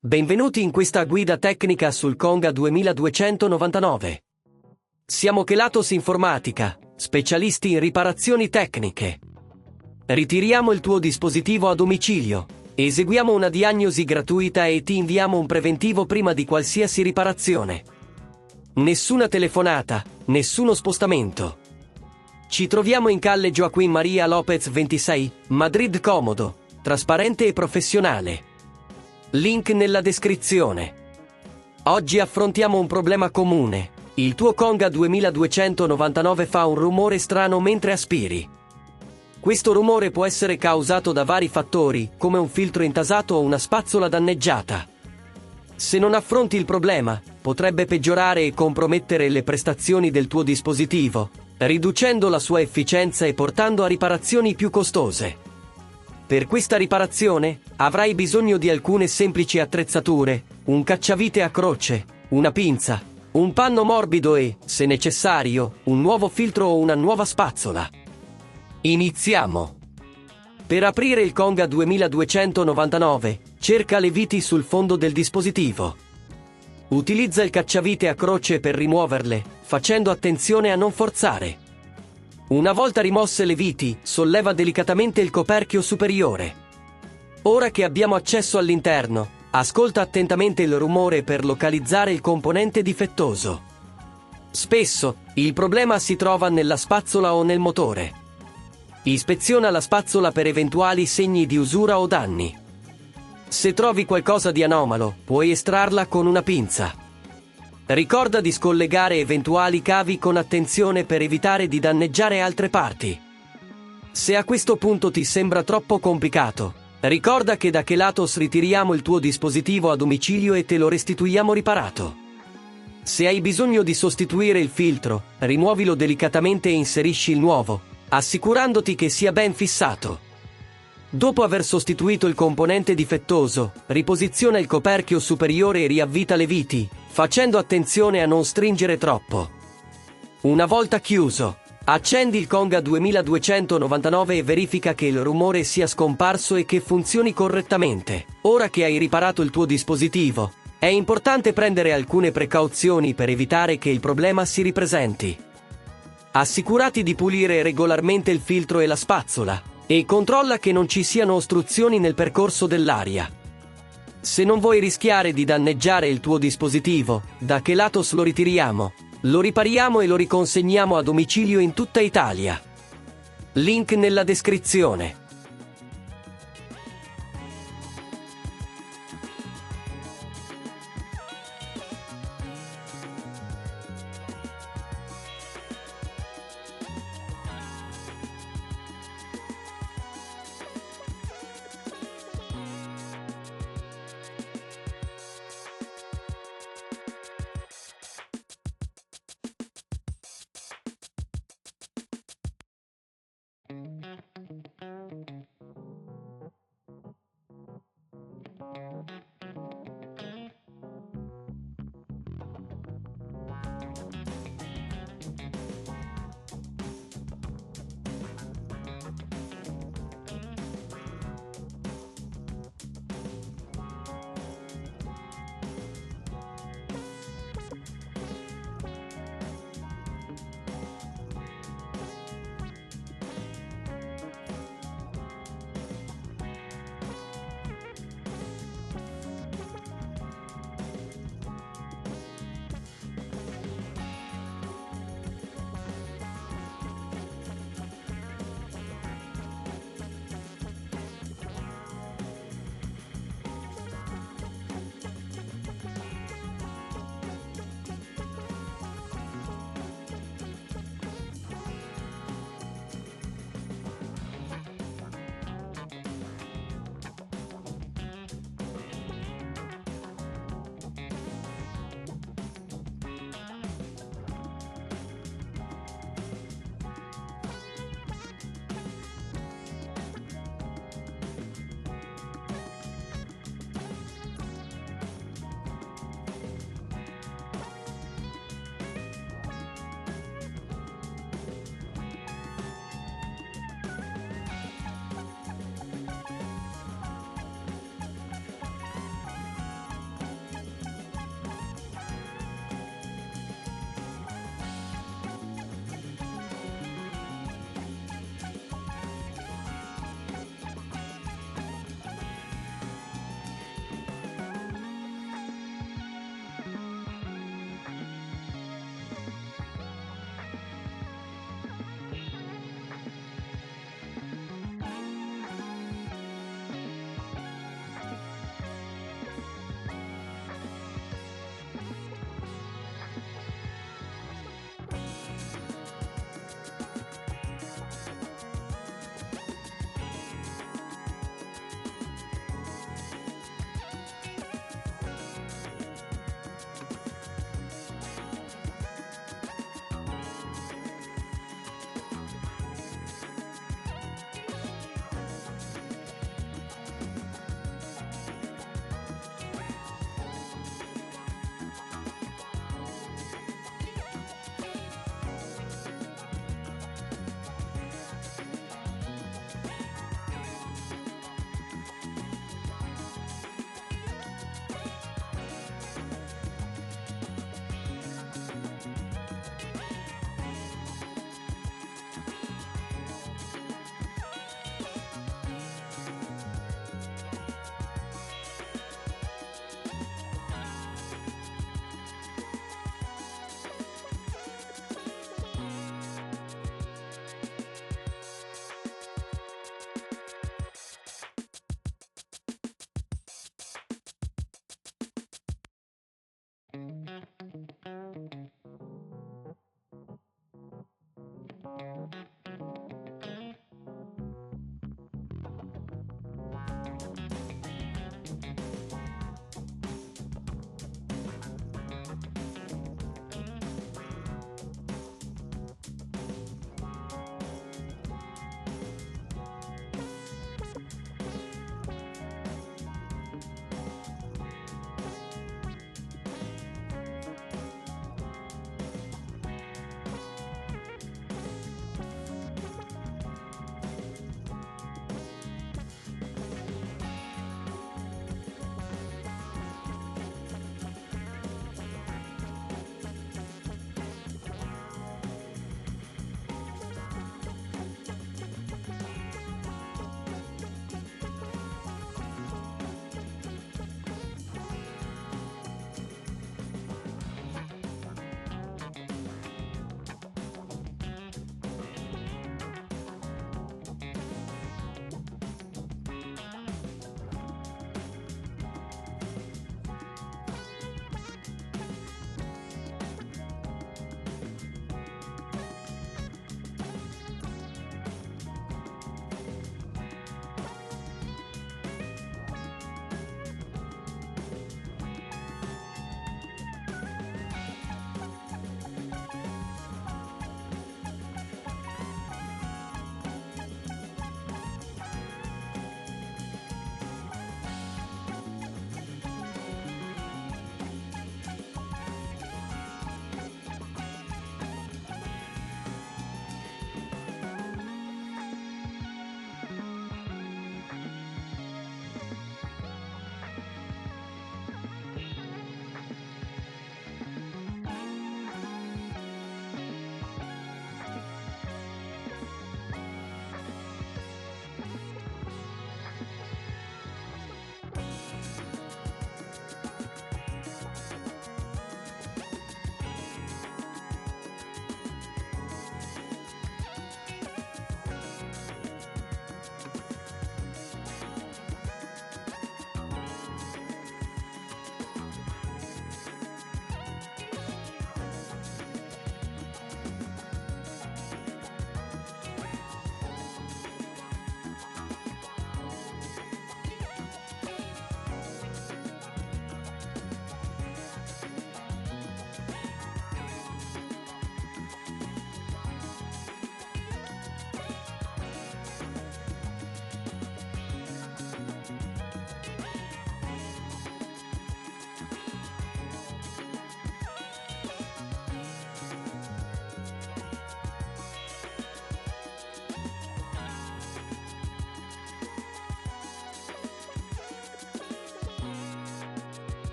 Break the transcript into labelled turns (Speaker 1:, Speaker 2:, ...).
Speaker 1: Benvenuti in questa guida tecnica sul Conga 2299. Siamo Kelatos Informatica, specialisti in riparazioni tecniche. Ritiriamo il tuo dispositivo a domicilio, eseguiamo una diagnosi gratuita e ti inviamo un preventivo prima di qualsiasi riparazione. Nessuna telefonata, nessuno spostamento. Ci troviamo in calle Joaquín María López 26, Madrid comodo, trasparente e professionale. Link nella descrizione. Oggi affrontiamo un problema comune. Il tuo Conga 2299 fa un rumore strano mentre aspiri. Questo rumore può essere causato da vari fattori, come un filtro intasato o una spazzola danneggiata. Se non affronti il problema, potrebbe peggiorare e compromettere le prestazioni del tuo dispositivo, riducendo la sua efficienza e portando a riparazioni più costose. Per questa riparazione, avrai bisogno di alcune semplici attrezzature, un cacciavite a croce, una pinza, un panno morbido e, se necessario, un nuovo filtro o una nuova spazzola. Iniziamo! Per aprire il Conga 2299, cerca le viti sul fondo del dispositivo. Utilizza il cacciavite a croce per rimuoverle, facendo attenzione a non forzare. Una volta rimosse le viti, solleva delicatamente il coperchio superiore. Ora che abbiamo accesso all'interno, ascolta attentamente il rumore per localizzare il componente difettoso. Spesso, il problema si trova nella spazzola o nel motore. Ispeziona la spazzola per eventuali segni di usura o danni. Se trovi qualcosa di anomalo, puoi estrarla con una pinza. Ricorda di scollegare eventuali cavi con attenzione per evitare di danneggiare altre parti. Se a questo punto ti sembra troppo complicato, ricorda che da Kelatos ritiriamo il tuo dispositivo a domicilio e te lo restituiamo riparato. Se hai bisogno di sostituire il filtro, rimuovilo delicatamente e inserisci il nuovo, assicurandoti che sia ben fissato. Dopo aver sostituito il componente difettoso, riposiziona il coperchio superiore e riavvita le viti, facendo attenzione a non stringere troppo. Una volta chiuso, accendi il Conga 2299 e verifica che il rumore sia scomparso e che funzioni correttamente. Ora che hai riparato il tuo dispositivo, è importante prendere alcune precauzioni per evitare che il problema si ripresenti. Assicurati di pulire regolarmente il filtro e la spazzola, e controlla che non ci siano ostruzioni nel percorso dell'aria. Se non vuoi rischiare di danneggiare il tuo dispositivo, da Kelatos lo ritiriamo, lo ripariamo e lo riconsegniamo a domicilio in tutta Italia. Link nella descrizione.